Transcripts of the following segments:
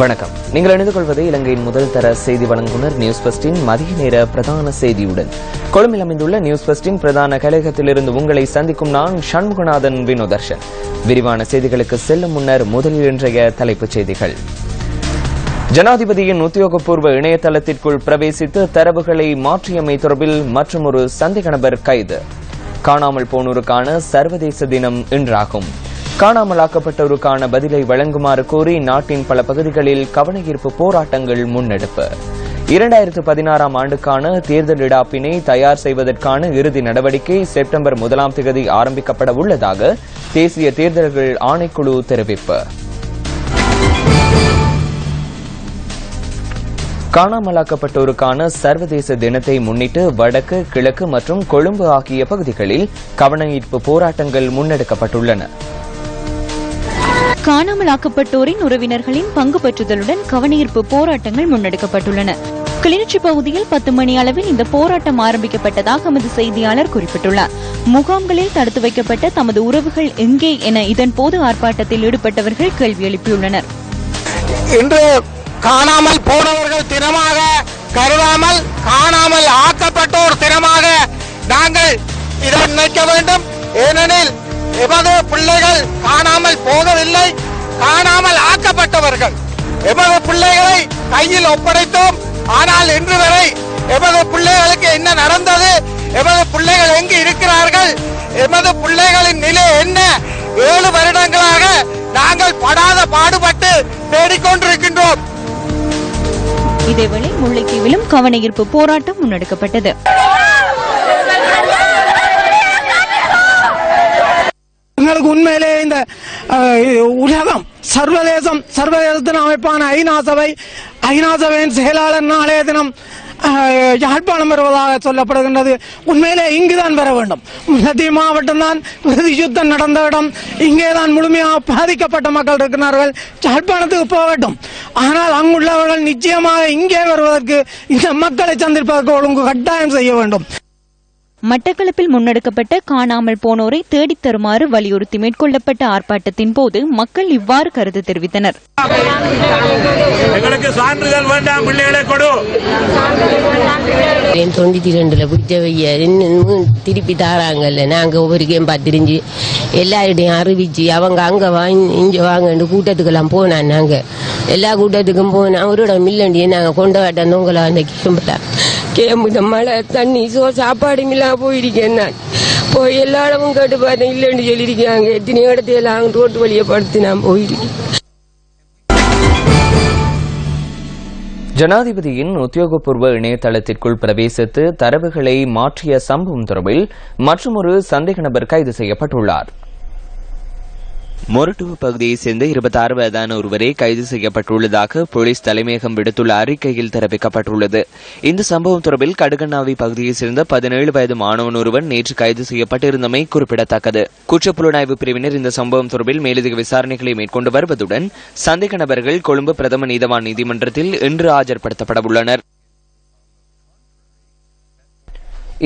வணக்கம். நீங்கள் இணைந்து கொள்வது இலங்கையின் முதல் தர செய்தி வழங்குனர் நியூஸ் பஸ்டின் மதிய நேர பிரதான செய்தியுடன். கொழும்பில் அமைந்துள்ள நியூஸ் பஸ்டின் பிரதான கழகத்திலிருந்து உங்களை சந்திக்கும் நான் சண்முகநாதன் வினோதர்ஷன். விரிவான செய்திகளுக்கு செல்லும் முன்னர் முதலில் இன்றைய தலைப்புச் செய்திகள். ஜனாதிபதியின் உத்தியோகபூர்வ இணையதளத்திற்குள் பிரவேசித்து தரவுகளை மாற்றியமை தொடர்பில் மற்றொரு சந்தேக நபர் கைது. காணாமல் போனோருக்கான சர்வதேச தினம் இன்றாகும். காணாமலாக்கப்பட்டோருக்கான பதிலை வழங்குமாறு கோரி நாட்டின் பல பகுதிகளில் கவனஈர்ப்பு போராட்டங்கள் முன்னெடுப்பு. 2016 ஆண்டுக்கான தேர்தல் இடாப்பினை தயார் செய்வதற்கான இறுதி நடவடிக்கை செப்டம்பர் 1 ஆரம்பிக்கப்பட உள்ளதாக தேசிய தேர்தல்கள் ஆணைக்குழு தெரிவிப்பு. காணாமலாக்கப்பட்டோருக்கான சர்வதேச தினத்தை முன்னிட்டு வடக்கு, கிழக்கு மற்றும் கொழும்பு ஆகிய பகுதிகளில் கவனஈர்ப்பு போராட்டங்கள் முன்னெடுக்கப்பட்டுள்ளன. காணாமலாக்கப்பட்டோரின் உறவினர்களின் பங்கு பெற்றுதலுடன் கவனஈர்ப்பு போராட்டங்கள் முன்னெடுக்கப்பட்டுள்ளன. கிளிநொச்சி பகுதியில் 10 மணி அளவில் இந்த போராட்டம் ஆரம்பிக்கப்பட்டதாக எமது செய்தியாளர் குறிப்பிட்டுள்ளார். முகாம்களில் தடுத்து வைக்கப்பட்ட தமது உறவுகள் எங்கே என இதன்போது ஆர்ப்பாட்டத்தில் ஈடுபட்டவர்கள் கேள்வி எழுப்பியுள்ளனர். இன்று காணாமல் போனவர்கள் தினமாக கருதாமல் காணாமல் ஆக்கப்பட்டோர் தினமாக நாங்கள் இதை நினைக்க வேண்டும். ஏனெனில் எமது பிள்ளைகள் காணாமல் போகவில்லை, காணாமல் ஆக்கப்பட்டவர்கள். எமது பிள்ளைகளை கையில் ஒப்படைத்தோம். ஆனால் இன்று வரை எமது பிள்ளைகளுக்கு என்ன நடந்தது, எமது பிள்ளைகள் எங்கு இருக்கிறார்கள், எமது பிள்ளைகளின் நிலை என்ன, 7 வருடங்களாக நாங்கள் படாத பாடுபட்டு தேடிக்கொண்டிருக்கின்றோம். இதேவேளை முல்லைத்தீவிலும் கவனஈர்ப்பு போராட்டம் முன்னெடுக்கப்பட்டது. எங்களுக்கு உண்மையிலே இந்த உலகம் சர்வதேசத்தின் அமைப்பான ஐநா சபையின் செயலாளர் நாளைய தினம் யாழ்ப்பாணம் வருவதாக சொல்லப்படுகின்றது. உண்மையிலே இங்குதான் வர வேண்டும். முல்லைத்தீவு மாவட்டம் தான் யுத்தம் நடந்த இடம். இங்கேதான் முழுமையாக பாதிக்கப்பட்ட மக்கள் இருக்கிறார்கள். யாழ்ப்பாணத்துக்கு போகட்டும். ஆனால் அங்குள்ளவர்கள் நிச்சயமாக இங்கே வருவதற்கு இந்த மக்களை சந்திப்பதற்கு ஒழுங்கு கட்டாயம் செய்ய வேண்டும். மட்டக்களப்பில் முன்னெடுக்கப்பட்ட காணாமல் போனோரை தேடித் தருமாறு வலியுறுத்தி மேற்கொள்ளப்பட்ட ஆர்ப்பாட்டத்தின் போது மக்கள் இவ்வாறு கருத்து தெரிவித்தனர். எங்களுக்கு சான்றிதழ் வேண்டாம், பிள்ளைகளை கொடு. 92 பிடிச்சவைய திருப்பி தாராங்கல்ல. நாங்க ஒவ்வொரு கேம் பார்த்திருந்துச்சு எல்லாருடையும் அறிவிச்சு அவங்க அங்க வாங்கி இங்க வாங்க கூட்டத்துக்கெல்லாம் போனான். நாங்க எல்லா கூட்டத்துக்கும் போனா அவரோட மில்லண்டியை நாங்க கொண்டாட்ட நோங்கலா அந்த கேம்பு மழை தண்ணி சாப்பாடு மில்லா போயிருக்கேன். நான் போய் எல்லா இடமும் கேட்டு பார்த்தேன், இல்லைன்னு சொல்லியிருக்காங்க. எத்தனையோ இடத்தையெல்லாம் ரோட்டு வழியை படுத்து நான் போயிருக்கேன். ஜனாதிபதியின் உத்தியோகபூர்வ இணையதளத்திற்குள் பிரவேசித்து தரவுகளை மாற்றிய சம்பவம் தொடர்பில் மற்றொரு சந்தேக நபர் கைது செய்யப்பட்டுள்ளார். மொரட்டுவ பகுதியைச் சேர்ந்த 26 வயதான ஒருவரே கைது செய்யப்பட்டுள்ளதாக போலீஸ் தலைமையகம் விடுத்துள்ள அறிக்கையில் தெரிவிக்கப்பட்டுள்ளது. இந்த சம்பவம் தொடர்பில் கடுகண்ணாவி பகுதியைச் சேர்ந்த 17 வயது மாணவன் ஒருவன் நேற்று கைது செய்யப்பட்டிருந்தமை குறிப்பிடத்தக்கது. குற்றப்புலனாய்வு பிரிவினர் இந்த சம்பவம் தொடர்பில் மேலதிக விசாரணைகளை மேற்கொண்டு வருவதுடன் சந்தேக நபர்கள் கொழும்பு பிரதம நீதவான் நீதிமன்றத்தில் இன்று ஆஜர்படுத்தப்பட உள்ளனர்.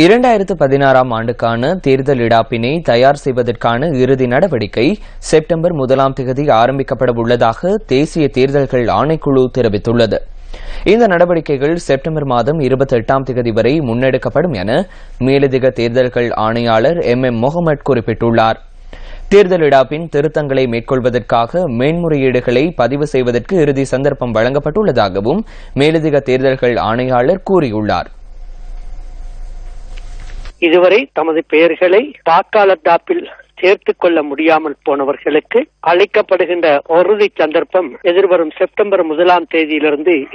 2016 ஆண்டுக்கான தேர்தல் இடாப்பினை தயார் செய்வதற்கான இறுதி நடவடிக்கை செப்டம்பர் 1 ஆரம்பிக்கப்பட உள்ளதாக தேசிய தேர்தல்கள் ஆணைக்குழு தெரிவித்துள்ளது. இந்த நடவடிக்கைகள் செப்டம்பர் 28 வரை முன்னெடுக்கப்படும் என மேலதிக தேர்தல்கள் ஆணையாளர் MM முகமது குறிப்பிட்டுள்ளார். தேர்தல் இடாப்பின் திருத்தங்களை மேற்கொள்வதற்காக மேன்முறையீடுகளை பதிவு செய்வதற்கு இறுதி சந்தர்ப்பம் வழங்கப்பட்டுள்ளதாகவும் மேலதிக தேர்தல்கள் ஆணையாளர் கூறியுள்ளார். இதுவரை தமது பெயர்களை வாக்காளர் டாப்பில் சேர்த்துக் கொள்ள முடியாமல் போனவர்களுக்கு அளிக்கப்படுகின்ற இறுதி சந்தர்ப்பம் எதிர்வரும் செப்டம்பர் 1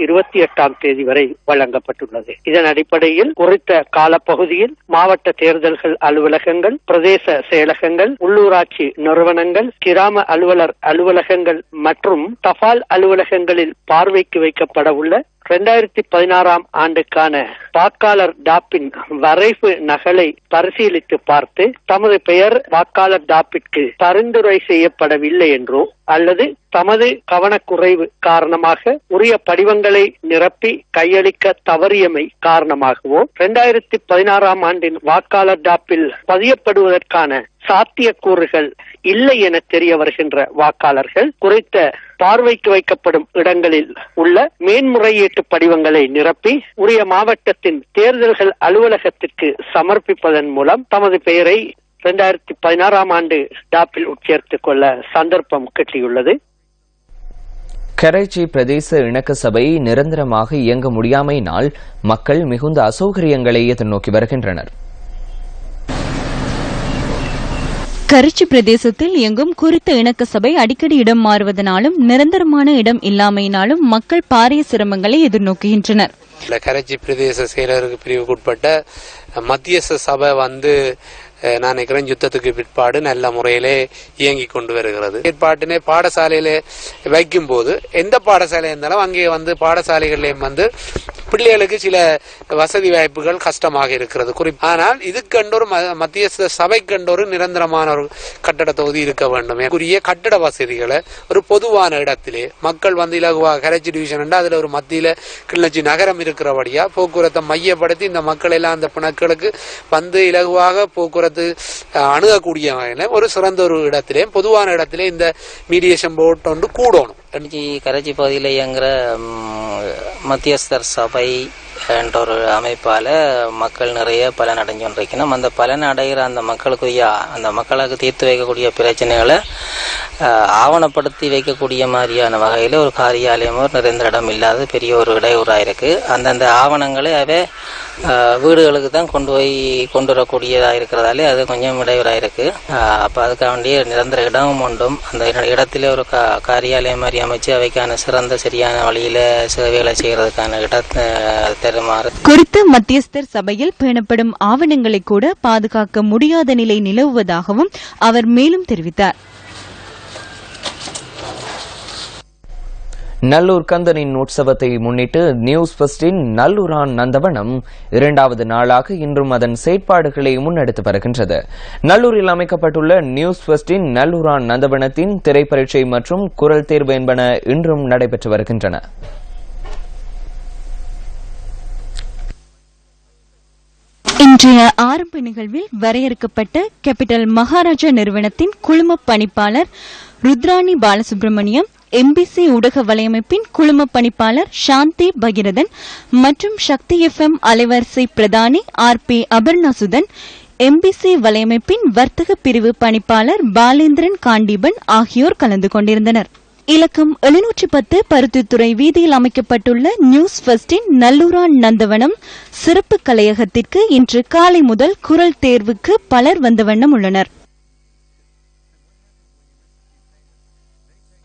28 வரை வழங்கப்பட்டுள்ளது. இதன் அடிப்படையில் குறித்த காலப்பகுதியில் மாவட்ட தேர்தல்கள் அலுவலகங்கள், பிரதேச செயலகங்கள், உள்ளூராட்சி நிறுவனங்கள், கிராம அலுவலர் அலுவலகங்கள் மற்றும் தபால் அலுவலகங்களில் பார்வைக்கு வைக்கப்பட உள்ள 2016 ஆண்டுக்கான வாக்காளர் டாப்பின் வரைவு நகலை பரிசீலித்து பார்த்து தமது பெயர் வாக்காளர் டாப்பிற்கு பரிந்துரை செய்யப்படவில்லை என்றோ அல்லது தமது கவனக்குறைவு காரணமாக உரிய படிவங்களை நிரப்பி கையளிக்க தவறியமை காரணமாகவோ 2016 ஆண்டின் வாக்காளர் டாப்பில் பதியப்படுவதற்கான சாத்தியக்கூறுகள் இல்லை என தெரிய வருகின்ற வாக்காளர்கள் குறித்த பார்வைக்கு வைக்கப்படும் இடங்களில் உள்ள மேன்முறையீட்டு படிவங்களை நிரப்பி உரிய மாவட்டத்தின் தேர்தல்கள் அலுவலகத்திற்கு சமர்ப்பிப்பதன் மூலம் தமது பெயரை 2016 ஆண்டு டாப்பில் உட்சேர்த்துக் கொள்ள சந்தர்ப்பம் கிட்டியுள்ளது. கரைச்சி பிரதேச இணக்க சபை நிரந்தரமாக இயங்க முடியாமையினால் மக்கள் மிகுந்த அசௌகரியங்களை எதிர்நோக்கி வருகின்றனர். கரைச்சி பிரதேசத்தில் இயங்கும் குறித்த இணக்க சபை அடிக்கடி இடம் மாறுவதனாலும் நிரந்தரமான இடம் இல்லாமையினாலும் மக்கள் பாரிய சிரமங்களை எதிர்நோக்குகின்றனர். கரைச்சி பிரதேச செயலருக்கு பிரிவுக்குட்பட்ட மத்தியஸ்த சபை நான் நினைக்கிறேன் யுத்தத்துக்கு பிற்பாடு நல்ல முறையிலே இயங்கி கொண்டு வருகிறது. ஏற்பாட்டினை பாடசாலையில வைக்கும் போது எந்த பாடசாலை இருந்தாலும் அங்கே பாடசாலைகளிலேயும் பிள்ளைகளுக்கு சில வசதி வாய்ப்புகள் கஷ்டமாக இருக்கிறது. ஆனால் இதுக்கென்று ஒரு மத்திய சபைக்கென்று ஒரு நிரந்தரமான ஒரு கட்டட தொகுதி இருக்க வேண்டும். குறிய கட்டட வசதிகளை ஒரு பொதுவான இடத்திலே மக்கள் இலகுவாக கரைச்சி டிவிஷன் அதுல ஒரு மத்தியில கிளிநொச்சி நகரம் இருக்கிறபடியா போக்குவரத்தை மையப்படுத்தி இந்த மக்கள் எல்லாம் அந்த பிணக்களுக்கு இலகுவாக போக்குவரத்து அணுகக்கூடிய வகையில ஒரு சிறந்த ஒரு இடத்திலே பொதுவான இடத்திலே இந்த மீடியேஷன் போர்ட் ஒன்று கூடணும். கரைச்சி பகுதியில் இயங்குற மத்தியஸ்தர் சபை என்ற ஒரு அமைப்பால மக்கள் நிறைய பலன் அடைஞ்சு கொண்டிருக்கணும். அந்த பலன் அடைகிற அந்த மக்களுக்கு தீர்த்து வைக்கக்கூடிய பிரச்சனைகளை ஆவணப்படுத்தி வைக்கக்கூடிய மாதிரியான வகையில் ஒரு காரியாலயமோ நிரந்தர இடம் இல்லாத பெரிய ஒரு இடையூறாக இருக்கு. அந்தந்த ஆவணங்களை வீடுகளுக்கு தான் கொண்டு வரக்கூடியதாக இருக்கிறதாலே அது கொஞ்சம் இடையூறாக இருக்கு. அப்போ அதுக்காக வேண்டிய நிரந்தர இடமும் உண்டும். அந்த இடத்துல ஒரு காரியாலயம் மாதிரி அமைச்சு அவைக்கான சிறந்த சரியான வழியில சேவைகளை செய்யறதுக்கான தருமாறு குறித்த மத்தியஸ்தர் சபையில் பேணப்படும் ஆவணங்களை கூட பாதுகாக்க முடியாத நிலை நிலவுவதாகவும் அவர் மேலும் தெரிவித்தார். நல்லூர் கந்தனின் உற்சவத்தை முன்னிட்டு நியூஸ் ஃபர்ஸ்டின் நல்லூரான் நந்தவனம் 2வது நாளாக இன்றும் அதன் செயற்பாடுகளை முன்னெடுத்து வருகின்றது. நல்லூரில் அமைக்கப்பட்டுள்ள நியூஸ் ஃபர்ஸ்டின் நல்லூரான் நந்தவனத்தின் திரைப்பரீட்சை மற்றும் குரல் தேர்வு என்பன இன்றும் நடைபெற்று வருகின்றன. இன்றைய ஆரம்ப நிகழ்வில் வரையறுக்கப்பட்ட கேபிட்டல் மகாராஜா நிறுவனத்தின் குழும பணிப்பாளர் ருத்ராணி பாலசுப்ரமணியம், எம்பிசி ஊடக வலையமைப்பின் குழும பணிப்பாளர் சாந்தி பகிரதன் மற்றும் சக்தி FM அலைவரிசை பிரதானி RP அபர்ணாசுதன், எம்பிசி வலையமைப்பின் வர்த்தக பிரிவு பணிப்பாளர் பாலேந்திரன் காண்டீபன் ஆகியோர் கலந்து கொண்டிருந்தனர். இலக்கம் 710 பருத்தித்துறை வீதியில் அமைக்கப்பட்டுள்ள நியூஸ் ஃபர்ஸ்டின் நல்லூரான் நந்தவனம் சிறப்பு கலையகத்திற்கு இன்று காலை முதல் குரல் தேர்வுக்கு பலர் வந்த வண்ணம் உள்ளனர்.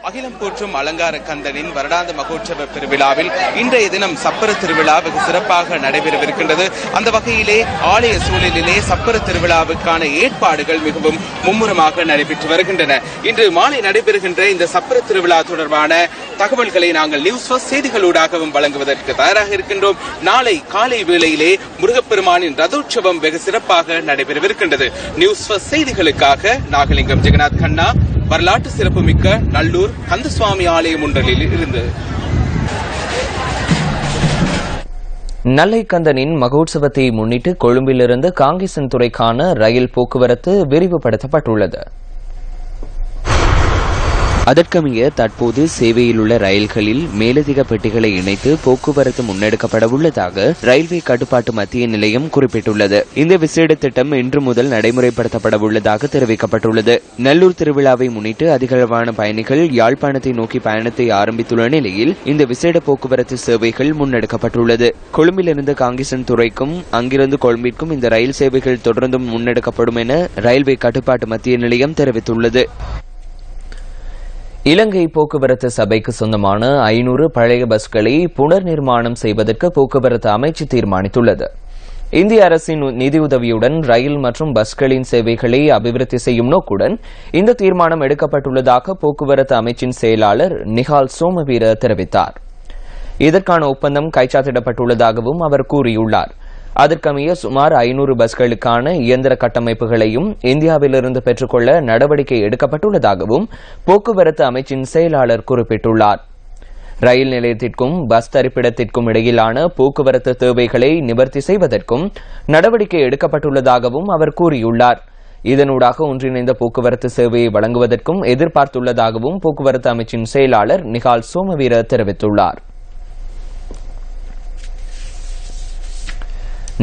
அகிலம் போற்றும் அலங்கார கந்தனின் வருடாந்த மகோற்சவ பெருவிழாவில் இன்றைய தினம் சப்பர திருவிழா வெகு சிறப்பாக நடைபெறவிருக்கின்றது. அந்த வகையிலே ஆலய சூழலிலே சப்பர திருவிழாவுக்கான ஏற்பாடுகள் மிகவும் மும்முரமாக நடைபெற்று வருகின்றன. இன்று மாலை நடைபெறுகின்ற இந்த சப்பர திருவிழா தொடர்பான தகவல்களை நாங்கள் நியூஸ் ஃபர்ஸ்ட் செய்திகளூடாகவும் வழங்குவதற்கு தயாராக இருக்கின்றோம். நாளை காலை வேளையிலே முருகப்பெருமானின் ரதோற்சவம் வெகு சிறப்பாக நடைபெறவிருக்கின்றது. நியூஸ் ஃபர்ஸ்ட் செய்திகளுக்காக நாகலிங்கம் ஜெகநாத் கண்ணா, வரலாற்று சிறப்புமிக்க நல்லூர் கந்தசுவாமி ஆலயம் ஒன்றில் இருந்து. நல்லை கந்தனின் மகோற்சவத்தை முன்னிட்டு கொழும்பிலிருந்து காங்கேசன் துறைக்கான ரயில் போக்குவரத்து விரிவுபடுத்தப்பட்டுள்ளது. அதற்கமைய தற்போது சேவையில் உள்ள ரயில்களில் மேலதிக பெட்டிகளை இணைத்து போக்குவரத்து முன்னெடுக்கப்பட உள்ளதாக ரயில்வே கட்டுப்பாட்டு மத்திய நிலையம் குறிப்பிட்டுள்ளது. இந்த விசேட திட்டம் இன்று முதல் நடைமுறைப்படுத்தப்பட உள்ளதாக தெரிவிக்கப்பட்டுள்ளது. நல்லூர் திருவிழாவை முன்னிட்டு அதிகளவான பயணிகள் யாழ்ப்பாணத்தை நோக்கி பயணத்தை ஆரம்பித்துள்ள நிலையில் இந்த விசேட போக்குவரத்து சேவைகள் முன்னெடுக்கப்பட்டுள்ளது. கொழும்பிலிருந்து காங்கேசன் துறைக்கும் அங்கிருந்து கொழும்பிற்கும் இந்த ரயில் சேவைகள் தொடர்ந்தும் முன்னெடுக்கப்படும் என ரயில்வே கட்டுப்பாட்டு மத்திய நிலையம் தெரிவித்துள்ளது. இலங்கை போக்குவரத்து சபைக்கு சொந்தமான 500 பழைய பஸ்களை புனர் நிர்மாணம் செய்வதற்கு போக்குவரத்து அமைச்சு தீர்மானித்துள்ளது. இந்திய அரசின் நிதியுதவியுடன் ரயில் மற்றும் பஸ்களின் சேவைகளை அபிவிருத்தி செய்யும் நோக்குடன் இந்த தீர்மானம் எடுக்கப்பட்டுள்ளதாக போக்குவரத்து அமைச்சின் செயலாளர் நிஹால் சோமவீர தெரிவித்தார். இதற்கான ஒப்பந்தம் கைச்சாத்திடப்பட்டுள்ளதாகவும் அவர் கூறியுள்ளார். அதற்கமைய சுமார் 500 பஸ்களுக்கான இயந்திர கட்டமைப்புகளையும் இந்தியாவிலிருந்து பெற்றுக்கொள்ள நடவடிக்கை எடுக்கப்பட்டுள்ளதாகவும் போக்குவரத்து அமைச்சின் செயலாளர் குறிப்பிட்டுள்ளார். ரயில் நிலையத்திற்கும் பஸ் தரிப்பிடத்திற்கும் இடையிலான போக்குவரத்து தேவைகளை நிவர்த்தி செய்வதற்கும் நடவடிக்கை எடுக்கப்பட்டுள்ளதாகவும் அவர் கூறியுள்ளார். இதனூடாக ஒன்றிணைந்த போக்குவரத்து சேவையை வழங்குவதற்கும் எதிர்பார்த்துள்ளதாகவும் போக்குவரத்து அமைச்சின் செயலாளர் நிகால் சோமவீர தெரிவித்துள்ளார்.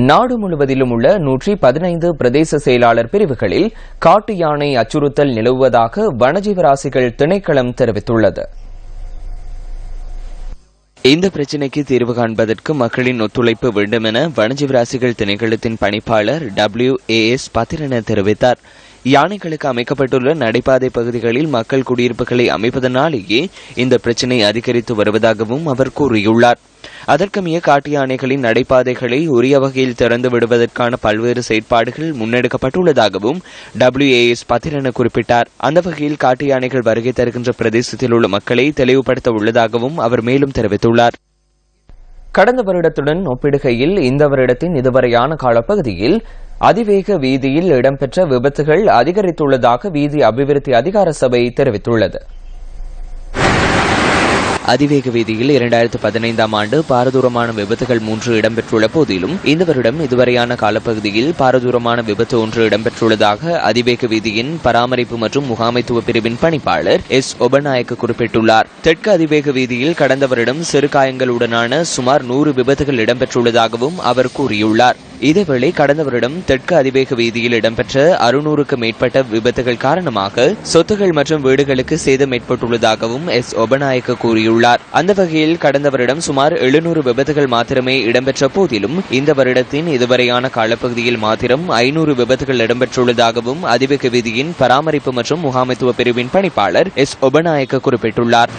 நாடு முழுவதிலும் உள்ள 115 பிரதேச செயலாளர் பிரிவுகளில் காட்டு யானை அச்சுறுத்தல் நிலவுவதாக வனஜீவராசிகள் திணைக்களம் தெரிவித்துள்ளது. இந்த பிரச்சினைக்கு தீர்வு காண்பதற்கு மக்களின் ஒத்துழைப்பு வேண்டும் என வனஜீவராசிகள் திணைக்களத்தின் பணிப்பாளர் WAS பத்திரன தெரிவித்தார். யானைகளுக்கு அமைக்கப்பட்டுள்ள நடைபாதை பகுதிகளில் மக்கள் குடியிருப்புகளை அமைப்பதனாலேயே இந்த பிரச்சினை அதிகரித்து வருவதாகவும் அவர் கூறியுள்ளார். அதற்கமைய காட்டு யானைகளின் நடைபாதைகளை உரிய வகையில் திறந்து விடுவதற்கான பல்வேறு செயற்பாடுகள் முன்னெடுக்கப்பட்டுள்ளதாகவும் WAS பத்திரன குறிப்பிட்டார். அந்த வகையில் காட்டு யானைகள் வருகை தருகின்ற பிரதேசத்தில் உள்ள மக்களை தெளிவுபடுத்த உள்ளதாகவும் அவர் மேலும் தெரிவித்துள்ளார். கடந்த வருடத்துடன் ஒப்பிடுகையில் இந்த வருடத்தின் இதுவரையான காலப்பகுதியில் அதிவேக வீதியில் இடம்பெற்ற விபத்துகள் அதிகரித்துள்ளதாக வீதி அபிவிருத்தி அதிகார சபை தெரிவித்துள்ளது. அதிவேக வீதியில் 2015ஆம் ஆண்டு பாரதூரமான விபத்துகள் 3 இடம்பெற்றுள்ள போதிலும் இந்த வருடம் இதுவரையான காலப்பகுதியில் பாரதூரமான விபத்து 1 இடம்பெற்றுள்ளதாக அதிவேக வீதியின் பராமரிப்பு மற்றும் முகாமைத்துவ பிரிவின் பணிப்பாளர் S. ஒபநாயக்க குறிப்பிட்டுள்ளார். தெற்கு அதிவேக வீதியில் கடந்த வருடம் சிறு காயங்களுடனான சுமார் 100 விபத்துகள் இடம்பெற்றுள்ளதாகவும் அவர் கூறியுள்ளார். இதேவேளை கடந்த வருடம் தெற்கு அதிவேக வீதியில் இடம்பெற்ற 600க்கு மேற்பட்ட விபத்துகள் காரணமாக சொத்துகள் மற்றும் வீடுகளுக்கு சேதம் ஏற்பட்டுள்ளதாகவும் S. ஒபநாயக்க கூறியுள்ளார். அந்த வகையில் கடந்த வருடம் சுமார் 700 விபத்துகள் மாத்திரமே இடம்பெற்ற போதிலும் இந்த வருடத்தின் இதுவரையான காலப்பகுதியில் மாத்திரம் 500 விபத்துகள் இடம்பெற்றுள்ளதாகவும் அதிவேக வீதியின் பராமரிப்பு மற்றும் முகாமைத்துவ பிரிவின் பணிப்பாளர் S. ஒபநாயக்க குறிப்பிட்டுள்ளார்.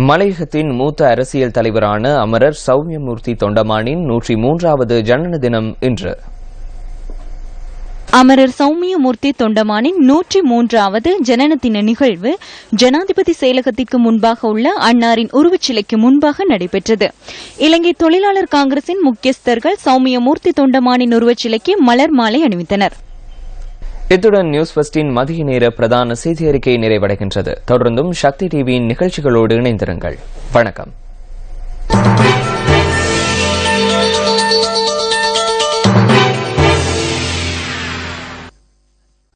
மலையகத்தின் மூத்த அரசியல் தலைவரான அமரர் சௌமியமூர்த்தி தொண்டமானின் 103வது ஜனன தினம் இன்று. அமரர் சௌமியமூர்த்தி தொண்டமானின் 103வது ஜனன தின நிகழ்வு ஜனாதிபதி செயலகத்திற்கு முன்பாக உள்ள அன்னாரின் உருவச்சிலைக்கு முன்பாக நடைபெற்றது. இலங்கை தொழிலாளர் காங்கிரசின் முக்கியஸ்தர்கள் சௌமியமூர்த்தி தொண்டமானின் உருவச்சிலைக்கு மலர் மாலை அணிவித்தனர். இத்துடன் நியூஸ் ஃபர்ஸ்டின் மதிய நேர பிரதான செய்தி அறிக்கை நிறைவடைகின்றது. தொடர்ந்தும் சக்தி டிவியின் நிகழ்ச்சிகளோடு இணைந்திருங்கள். வணக்கம்.